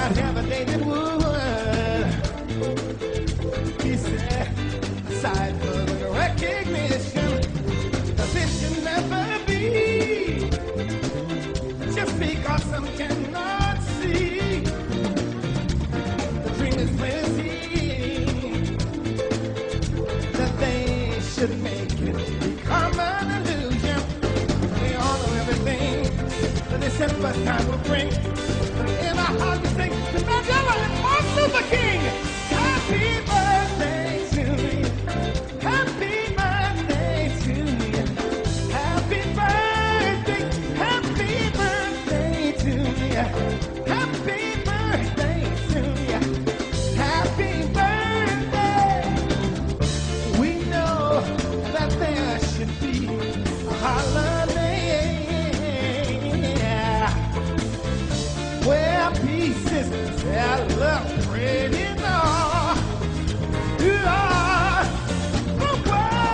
not have a day that would. He said, aside from the recognition, cause it should never be. Just because some cannot see, the dream is plenty, that they should make it become an illusion. We all know everything that they said first time will bring. But in our heart we sing, the Mandela and Martin Luther King. Happy birthday to you. Happy birthday to you. Happy birthday. Happy birthday to you. Happy birthday to you. Happy birthday. We know that there should be a holiday where peace is celebrated. You are the world.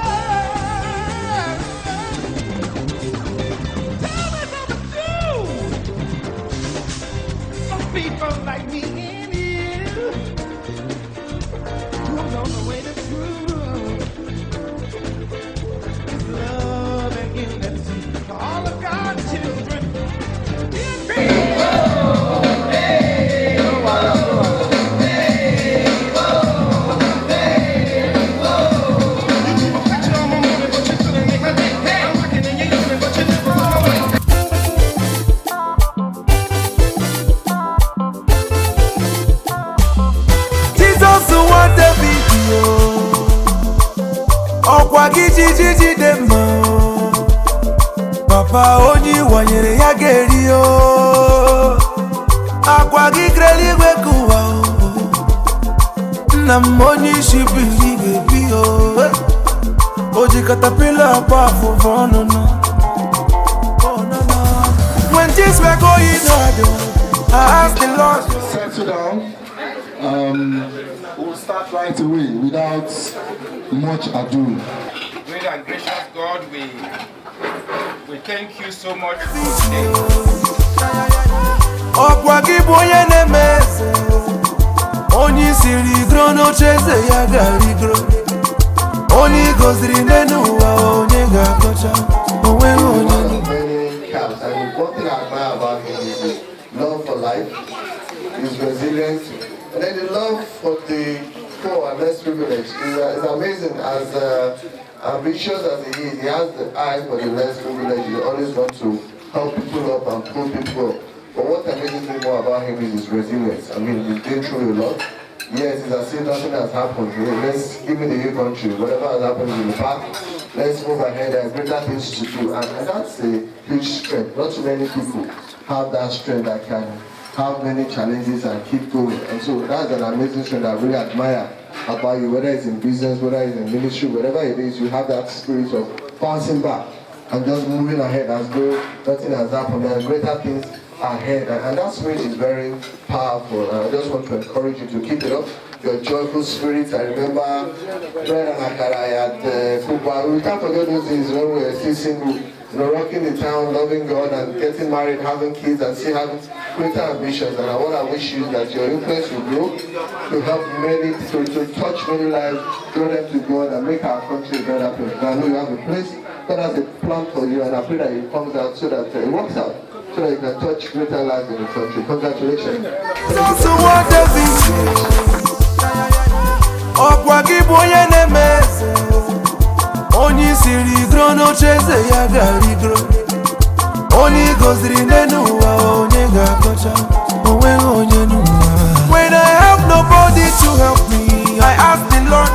Tell me something true. Some people like me and you who know the way to truth. It's love and unity for all of God's children. Papa onye wanyere ya geri o akwa gị greli gwekuwa nna m onye isi bili bebi o oji katapila apa afụfụ ọnụnụ. When things were going on, I asked the Lord. Settle down. We'll start right away without much ado. Great and gracious God, we thank you so much for today. Okwa gị bụ onye na-emeze onye siri igro n'ocheze ya ga-rigro onye goziri n'elu ụwa onye ga-akọcha onweghị onye. And one thing I admire about him is his love for life, his resilience, and then the love for the poor and less privileged. It's amazing. As ambitious as he is, he has the eye for the less privileged. He always wants to help people up and pull people up. But what amazes me more about him is his resilience. I mean, he's been through a lot. Yes, it's as if nothing has happened. Let's give me the new country. Whatever has happened in the past, let's move ahead. There are greater things to do. And that's a huge strength. Not too many people have that strength that can have many challenges and keep going. And so that's an amazing strength I really admire about you, whether it's in business, whether it's in ministry, whatever it is, you have that spirit of bouncing back and just moving ahead as though nothing has happened. There are greater things ahead, and that spirit is very powerful. And I just want to encourage you to keep it up. Your joyful spirit. I remember bread and akara at Kuba. We can't forget those days when we were still single, rocking the town, loving God, and getting married, having kids, and still having greater ambitions. And what I wish you is that your influence will grow to help many, to touch many lives, draw them to God, and make our country a better place. I know you have a place. God has a plan for you, and I pray that it comes out so that it works out, so that you can touch greater lives in the country. Congratulations. Okwa gị bụ onye na-emeze onye siri igro n'ocheze ya ga-rigro onye goziri n'elu ụwa onye ga-akọcha onweghị onye n'ụwa. When I have nobody to help me, I ask the Lord,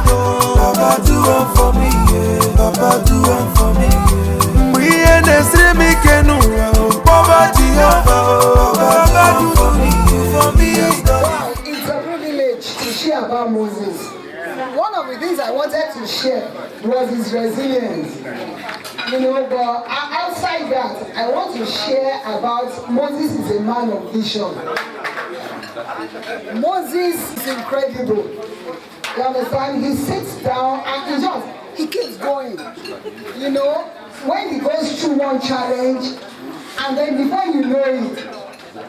Papa do one for me, yeah. Papa do one for me, yeah. Mgbe ihe na-esiri m ike n'ụwa poverty help, Papa do for me, yeah. For me, yeah. Wow, it's a privilege to share about Moses. One of the things I wanted to share was his resilience. But outside that, I want to share about Moses is a man of vision. Moses is incredible. You understand? He sits down and he keeps going. When he goes through one challenge, and then before you know it,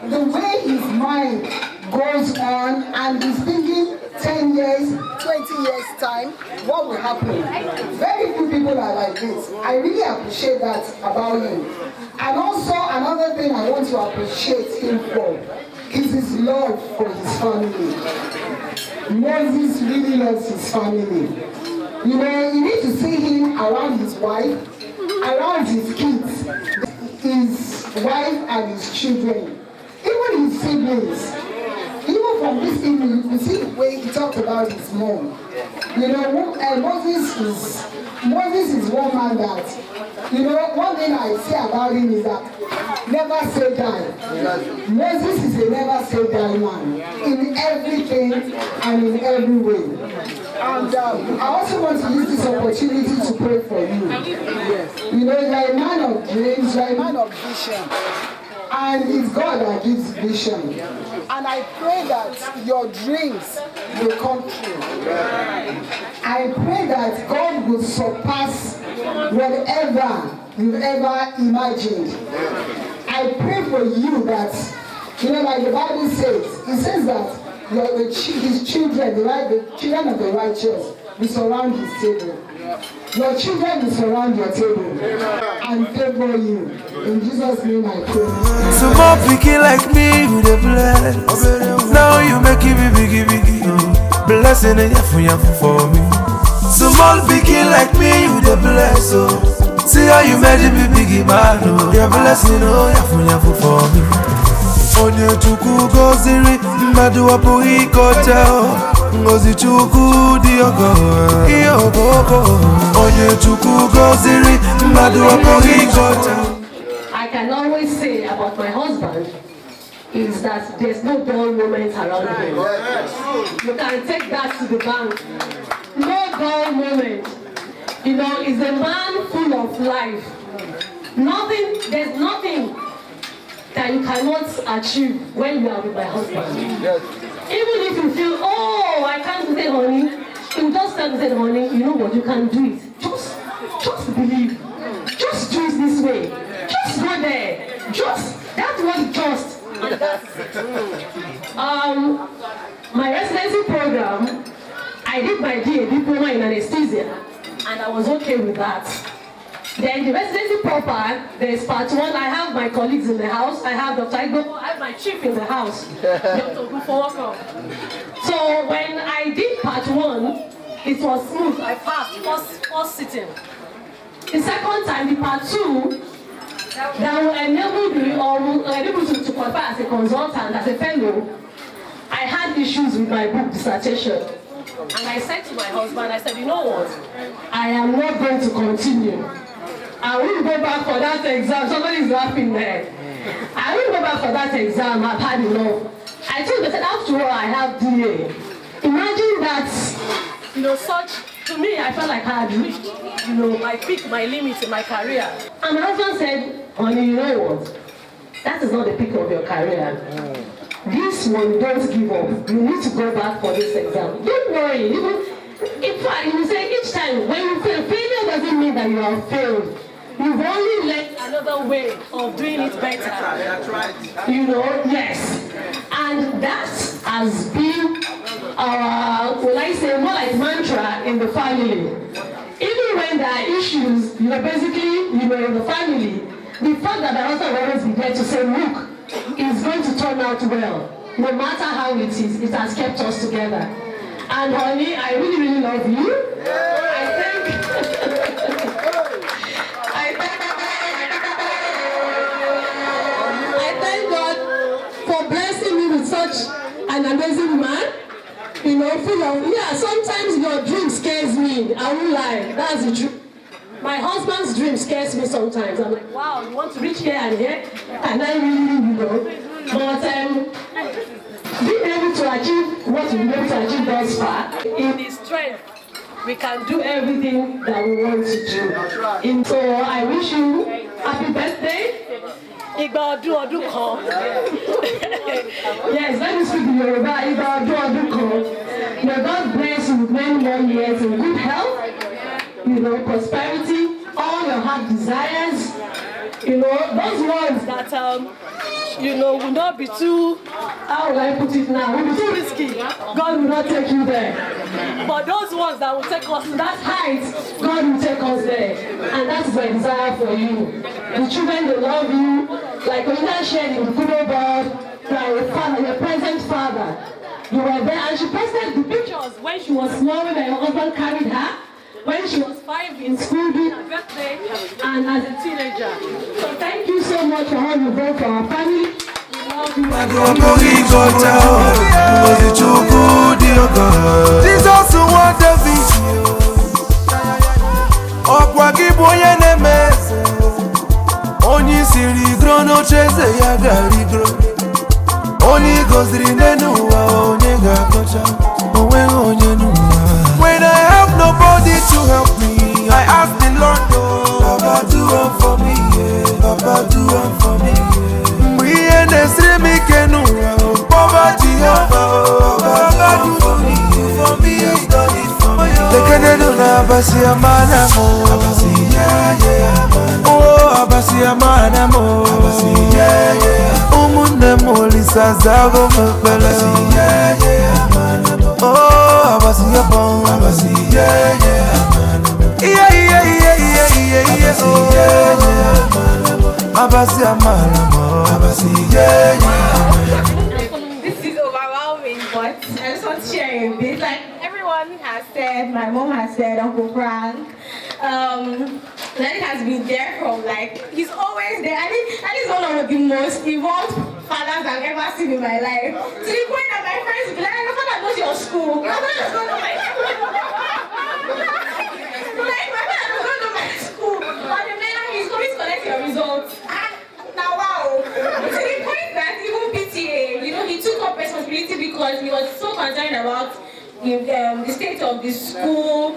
the way his mind goes on and is thinking 10 years, 20 years time, what will happen? Very few people are like this. I really appreciate that about him. And also another thing I want to appreciate him for is his love for his family. Moses really loves his family. You know, you need to see him around his wife, around his kids, his wife and his children, even his siblings. Even from this evening, you see the way he talked about his mom. You know, Moses is one man that, you know, one thing I say about him is that never say die. Moses is a never say die man in everything and in every way. And I also want to use this opportunity to pray for you. Yes. You know, you are a man of dreams, you are a man of vision. And it's God that gives vision. And I pray that your dreams will come true. I pray that God will surpass whatever you've ever imagined. I pray for you that, you know, like the Bible says, it says that his children, the children of the righteous, will surround his table. Your children will surround your table and favor you. In Jesus' name I pray. Some more picky like me with a bless. Now you make it biggie. Blessing and yafu for me. Some more picky like me with a bless. See how you made it biggie man. Your blessing yafu for me. Onye chuku goziri madu wapo ikotel. Ngozi chuku diogo iyogo. Onye chuku goziri madu wapo ikotel. I can always say about my husband is that there's no dull moment around him. You can take that to the bank. No dull moment. You know, he's a man full of life. There's nothing that you cannot achieve when you are with my husband. Even if you feel, oh, I can't say honey, you just tell me, honey, you know what, you can do it. Just believe. Just do it this way. Just go there. That's what just. My residency program, I did my DA diploma in anesthesia, and I was okay with that. Then the residency proper, there's part 1. I have my colleagues in the house. I have Dr. Igbo, I have my chief in the house. Dr. Gufo. So when I did part 1, it was smooth. I passed first sitting. The second time, the part 2, that will enable me or will enable to qualify as a consultant, as a fellow. I had issues with my book dissertation. And I said to my husband, I said, you know what? I am not going to continue. I will go back for that exam. Somebody is laughing there. I will go back for that exam. I've had enough. I told them, after all, I have DA. Imagine that, you know, to me, I felt like I had reached, you know, my peak, my limit in my career. And my husband said, honey, you know what? That is not the peak of your career. This one, don't give up. You need to go back for this exam. Don't worry. In fact, you say each time when you fail, failure doesn't mean that you have failed. You've only learned another way of doing it better. That's right. You know, yes. And that has been our, will I say, more like mantra in the family. Even when there are issues, you know, basically, you know, in the family, the fact that the husband will always be there to say, look, it's going to turn out well. No matter how it is, it has kept us together. And honey, I really, really love you. I thank God for blessing me with such an amazing man. You know, full of, yeah, sometimes your dream scares me. I won't lie, that's the truth. My husband's dream scares me sometimes. I'm like, wow, you want to reach here and here? And I really, you know. But being able to achieve what we've been able to achieve thus far, in His strength, we can do everything that we want to do. And so I wish you happy birthday. Igba ọdún ọdún kan. Yes, let me speak in Yoruba. Igba ọdún ọdún kan. May God bless you with many more years in good health, you know, prosperity, all your heart desires. You know, those ones that will not be too, how will I put it now, will be too risky. God will not take you there. But those ones that will take us to that height, God will take us there. And that's my desire for you. The children, they love you. Like Olina shared in the Kudo board, your father, your present father. You were there, and she posted the pictures when she was small, when her husband carried her, when she was 5 in school doing her birthday, and as a teenager. So thank you so much for all you done for our family. We love you. Jesus want the video. Onye siri gro no cheze ya gari gro. Only goes the n'ụwa onye ga-akọcha onwe onye n'ụwa. When I have nobody to help me, I ask the Lord, Baba do one for me, yeah. Baba do one for me, yeah. Mgbe ihe na-esiri m ike n'ụwa, poverty Baba do for me, for me, He's done it for me. Tekene do na abasi amana mo, abasi yeah yeah. Oh abasi amana mo, abasi yeah yeah. Lisa Zago Mepele. Oh, Abasi Yapon. Abasi, yeah, yeah. Yeah, yeah, yeah, yeah, yeah, yeah. Oh, Abasi Amana. Abasi, yeah, yeah. This is overwhelming, but I just want to share a bit. Like everyone has said, my mom has said, Uncle Frank. Daddy has been there from he's always there. I think that is one of the most involved fathers I've ever seen in my life. To the point that my friends be like, my father goes to your school. My father does not know my school. My father does not know my school. But the man is going to collect your results. Now wow. To the point that even PTA, he took up responsibility because he was so concerned about the state of the school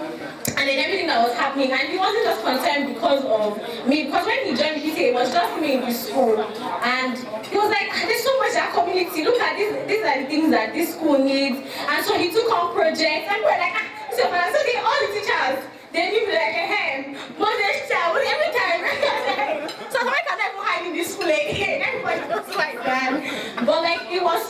and then everything that was happening, and he wasn't just concerned because of me, because when he joined PTA, it was just me in the school, and he was like, there's so much our community, look at this, these are the things that this school needs, and so he took on projects, and we were like, so all the teachers, they knew like, hey, Moses child, every time, so I can never hide in this school again, everybody was like that, but it was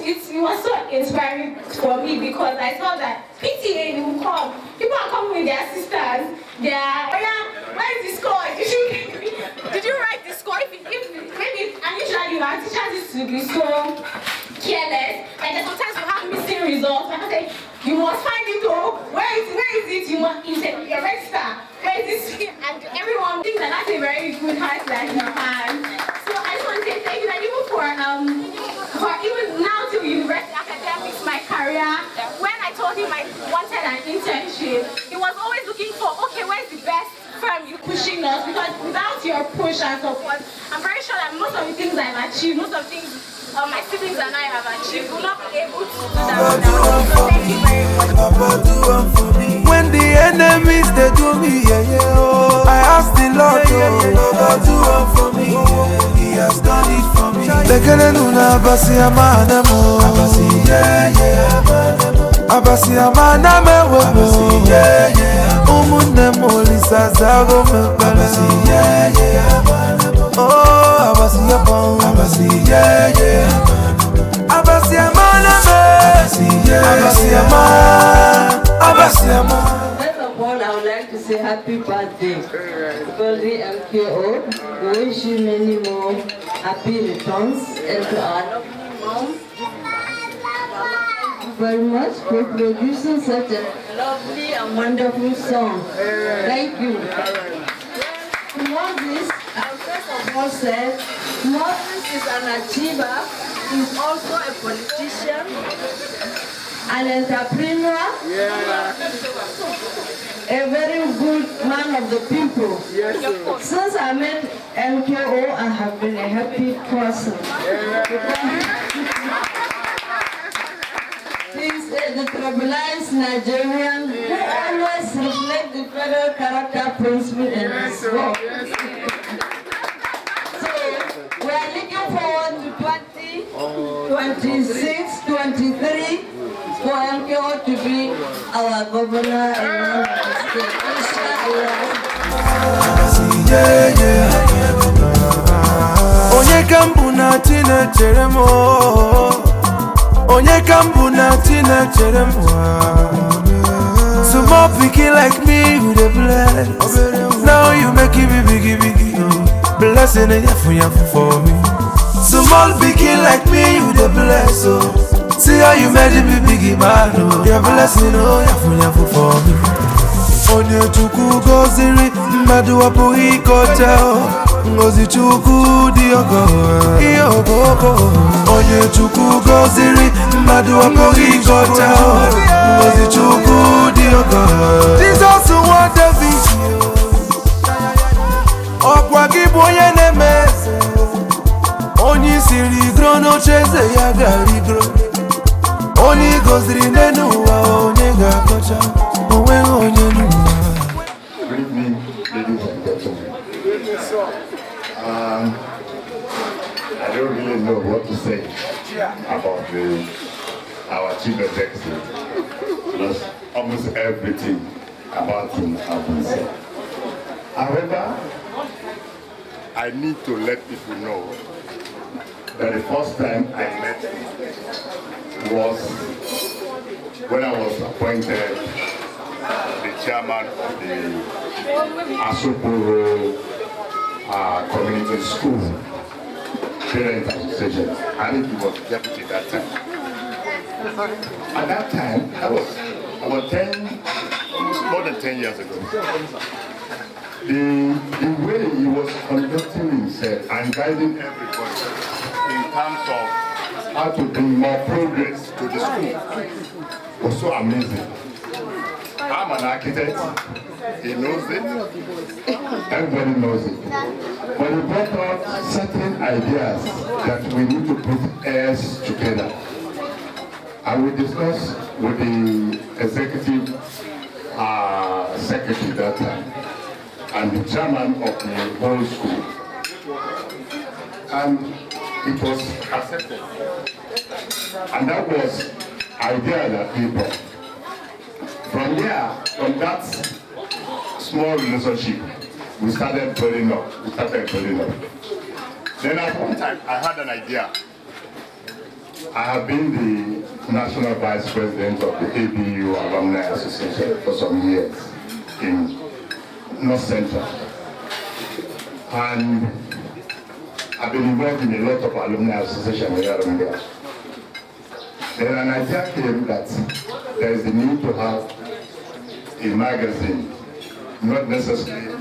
so inspiring for me because I saw that PTA will come. People are coming with their sisters. They are, where is the score? Did you write the score? If maybe, and usually our teachers used to be so careless. Like sometimes we have missing results. I say, you must find it all. Where is it? You say, your register. Where is this? And everyone thinks that that's a very good heart that you have. So I just want to say thank you. And even for even now to university academics, my career, when I told him I wanted an internship, he was always looking for, okay, where's the best firm you pushing us? Because without your push and support, I'm very sure that most of the things I've achieved, most of the things my siblings and I have achieved, will not be able to do that without you. So thank you very much. When the enemies they do me, yeah, I ask the Lord, Baba do one for me, He has done it for me. Tekene nuna abasi amana mo, abasi yeah yeah. Abasi amana me wo, abasi yeah yeah. Umunne mo Lisa Zago Mepele, abasi yeah yeah. Oh, abasi yapon, abasi yeah yeah. Abasi amana me, abasi yeah yeah. Abasi amana. First of all, I would like to say happy birthday, Golden MKO. We wish you many more happy returns, and to our lovely mom. Thank you very much for producing such a lovely and wonderful song. Thank you. Moses, I first of all said, Moses is an achiever. He's also a politician, an entrepreneur, a very good man of the people. Since I met MKO, I have been a happy person. He's a detribalized Nigerian who always reflects the federal character principle in his work. So we are looking forward to 2026, 23 for MKO to be our governor in the state. Inshallah. kambu na tina cheremo, onye kambu na tina cheremo. Small pikin like me with a bless. Now you make it biggie biggie, oh. Blessing and yafu for me. Small pikin like me with a bless, oh. See how you made it biggie man, oh. Your blessing, oh, yafu for me. Onye chuku goziri, madu wapo ikotel. Ngozi chuku dioko, iyoko. Onye chuku goziri, madu wapo ikotel. Ngozi chuku dioko. Jesus want the video. Okwa kiboye nemeze. Onye siri grono cheze ya gari gro. Onye goziri nenuwa, onye gakocha. Owe onye nuwa. Good evening, ladies and gentlemen. I don't really know what to say about our chief executive, because almost everything about him has been said. However, I need to let people know that the first time I met him was when I was appointed the chairman of the Asoporo Community School Parent Association. I think he was deputy that time. At that time, I was more than 10 years ago. The way he was conducting himself and guiding everybody in terms of how to bring more progress to the school was so amazing. I'm an architect, he knows it, everybody knows it. But he brought out certain ideas that we need to put heirs together. I will discuss with the executive secretary that time and the chairman of the whole school. And it was accepted. And that was idea that he brought. From there, from that small relationship, we started building up. Then at one time, I had an idea. I have been the national vice president of the ABU Alumni Association for some years in North Central. And I've been involved in a lot of alumni associations here and there. Then an idea came that there is the need to have a magazine, not necessarily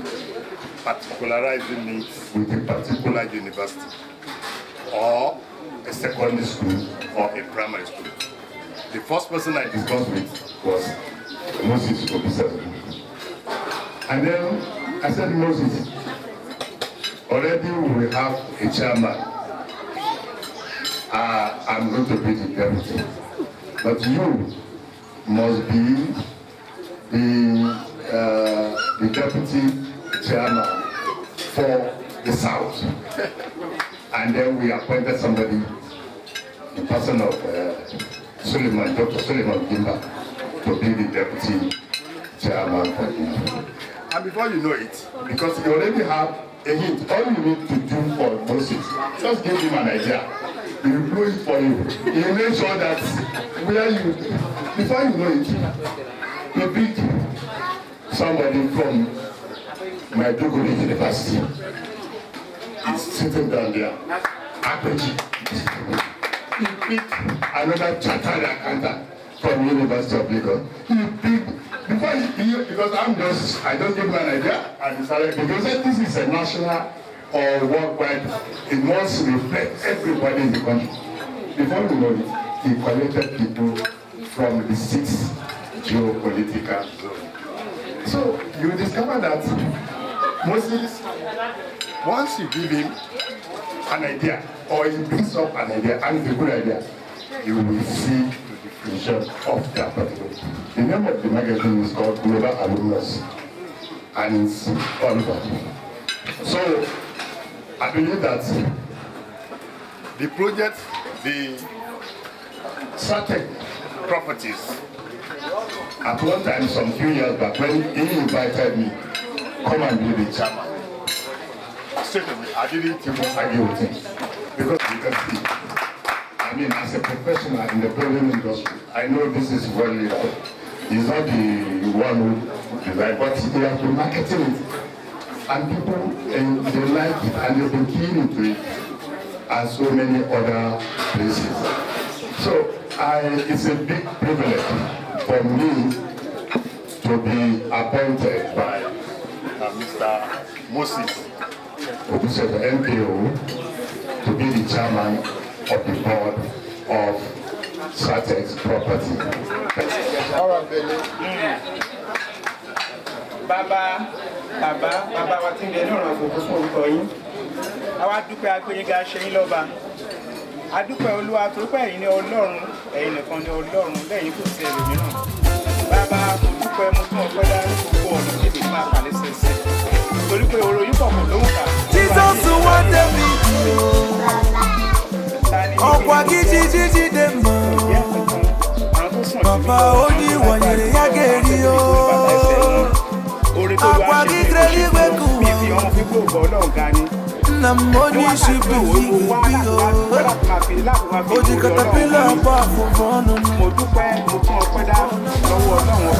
particularizing it with a particular university or a secondary school or a primary school. The first person I discussed with was Moses Obisesan. And then I said, Moses, already we have a chairman. I'm going to be the deputy. But you must be the deputy chairman for the South. And then we appointed somebody, the person of Suleiman, Dr. Suleiman Gimba, to be the deputy chairman for the. And before you know it, because you already have a hint, all you need to do for Moses, just give him an idea. He will do it for you. He will make sure that where you, before you know it, you pick somebody from Maiduguri University. He's sitting down there. Apeji. He pick another chartered accountant from University of Lagos. He pick, because I just give him an idea and decided, because this is a national or worldwide, it must reflect everybody in the country. Before you know it, he collected people from the 6 geopolitical zones. So you discover that Moses, once you give him an idea, or he brings up an idea, and it's a good idea, you will see the diffusion of that particular. The name of the magazine is called Global Alumnus, and it's all over. So I believe that the project, the certain properties, at one time, some few years back, when he invited me, come and be the chairman. Straight away, I didn't even argue with him. see, I mean, as a professional in the building industry, I know this is well laid out. He's not the one who designed, but he has been marketing it. And people, and they like it, and they've been keen into it, as so many other places. So, it's a big privilege for me to be appointed by Mr. Moses Kolawole MKO to be the chairman of the board of Satex Property. All right, Billy. Baba wa ti ń bẹ ní ọ̀rọ̀ àfòkù fún orúkọ yín. Àwa dúpẹ́ agbẹ́yìnká ṣe yín lọ́ba. A dúpẹ́ Olúwa tó pẹ́ ẹ̀yin ní Ọlọ́run, ẹ̀yin nìkan ní Ọlọ́run, lẹ́yìn kò sí ẹlòmíràn. Bàbá mo dúpẹ́ mo tún ọpẹ́ dá ní gbogbo ọ̀nà tí èmi máa pàlẹ́ sẹ́sẹ́. Torí pé oró yín pọ̀ kò lóhùn ká. Jesus wá débi ọ̀pọ̀ akíjíjíjí dé mọ́. Bàbá ó ní wọ̀nyẹ̀rẹ̀ yágẹ̀rí o. Àpò akíkiri nígbè kù wọ́n. Nà mo ní ṣubú ìgbì o. Ojú katapila bá fúnfún nù.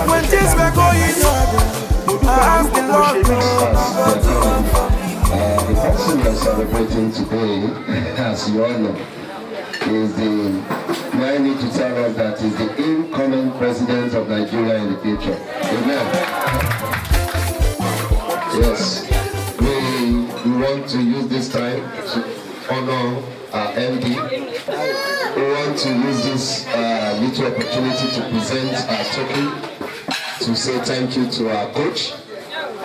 When things were going hard, I asked the Lord to do for me. The person we're celebrating today, as you all know, is may I need to tell us that is the incoming president of Nigeria in the future. Amen. Yes, we want to use this time to honor our MD. We want to use this little opportunity to present our token, to say thank you to our coach,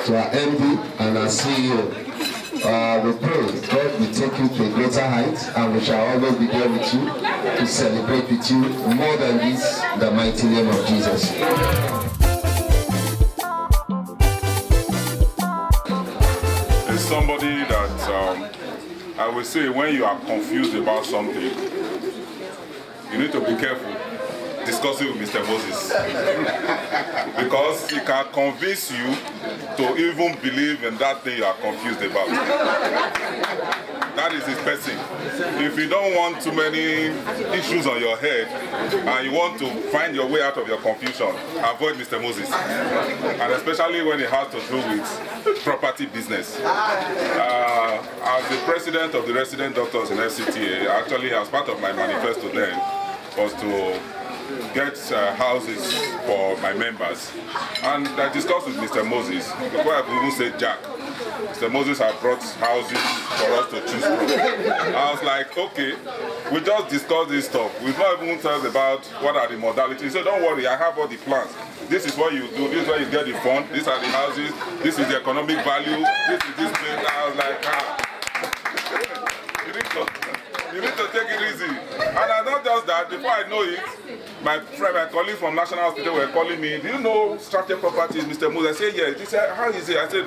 to our MD and our CEO. We pray God will take you to a greater height, and we shall always be there with you to celebrate with you more than this, the mighty name of Jesus. It's somebody that I would say when you are confused about something, you need to be careful discussing with Mr. Moses because he can convince you to even believe in that thing you are confused about. That is his person. If you don't want too many issues on your head and you want to find your way out of your confusion, avoid Mr. Moses. And especially when it has to do with property business. As the president of the resident doctors in FCTA, actually as part of my manifesto then was to get houses for my members. And I discussed with Mr. Moses, before I even said Jack, Mr. Moses had brought houses for us to choose from. I was like, okay, we just discussed this stuff. We've not even talked about what are the modalities. He said, don't worry, I have all the plans. This is what you do, this is where you get the fund, these are the houses, this is the economic value, this is this place. I was like, you need to take it easy. And I not just that, before I know it, my colleagues from National Hospital were calling me, do you know Structured Properties, Mr. Moses? I said, yes. He said, how is it? I said,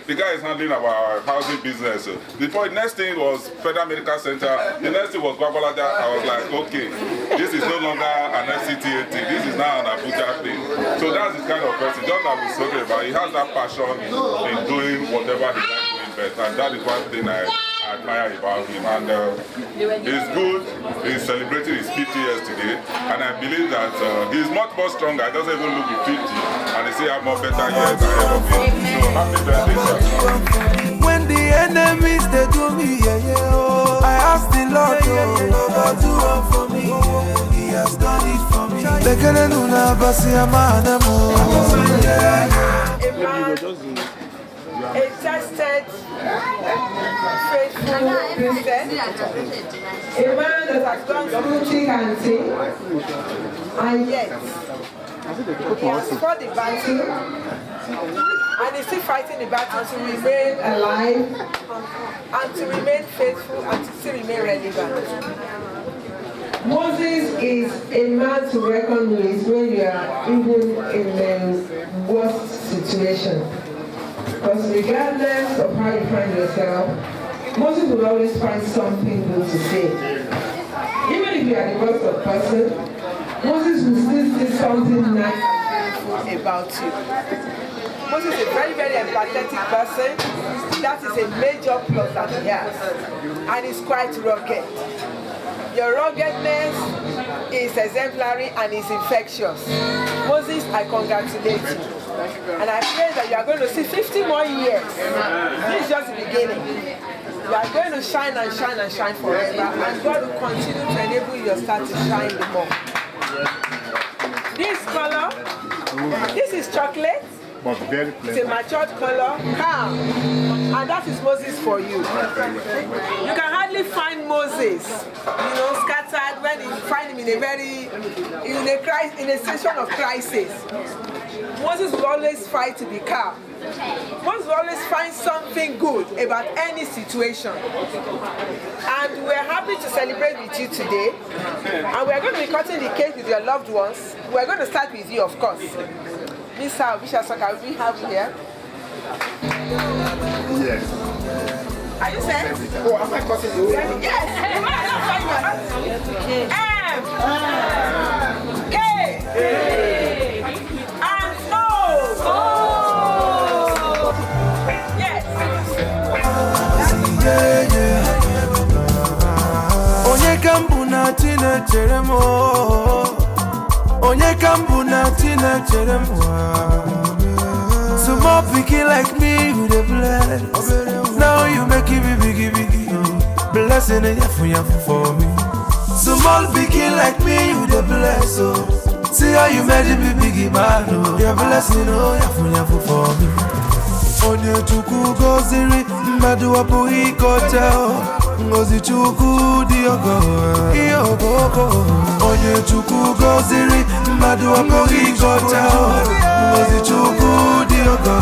the guy is handling our housing business. Before, the next thing was Federal Medical Center, the next thing was Gwagwalada. I was like, okay, this is no longer an FCTA thing, this is now an Abuja thing. So that's the kind of person, just like we spoke about, he has that passion in doing whatever he likes to invest, and that is one thing I admire about him. And he's good, he's celebrating his 50 years today, and I believe that he's much more stronger. He doesn't even look at 50, and he still have more better years ahead of him. So happy birthday, sir. When the enemies they do me, I ask the Lord, God do it for me. He has done it for me. They can't do a tested, faithful Christian, a man that has gone through thick and thin, and yet he has fought the battle, and he's still fighting the battle to remain alive, and to remain faithful, and to still remain relevant. Moses is a man to reckon with when you are even in the worst situation. Because regardless of how you find yourself, Moses will always find something good to say. Even if you are the worst of person, Moses will still say something nice about you. Moses is a very, very empathetic person. That is a major plus that he has. And he's quite rugged. Your ruggedness is exemplary and is infectious. Moses, I congratulate you. And I pray that you are going to see 50 more years. This is just the beginning. You are going to shine and shine and shine forever. And God will continue to enable your star to shine the more. This color, this is chocolate. But very It's a matured color, calm. And that is Moses for you. You can hardly find Moses, scattered when you find him in a session of crisis. Moses will always fight to be calm. Moses will always find something good about any situation. And we're happy to celebrate with you today. And we're going to be cutting the cake with your loved ones. We're going to start with you, of course. Miss Bishasaka, we have you here. Yes. Are you set? Oh, am I cutting you? Yes! M K and O. Yes. Onye kambuna tina cheremo. Onye kambuna tina cheremo. Small picky like me with a bless. Now you make it biggie. Blessing and yafu for me. Small picky like me with a bless. See how you made it biggie man. Your blessing yafu for me. Onye chuku goziri mbadu wapo ikotel. Ngozi chuku diogo Onye chuku goziri mbadu wapo ikotel. Ngozi chuku diogo.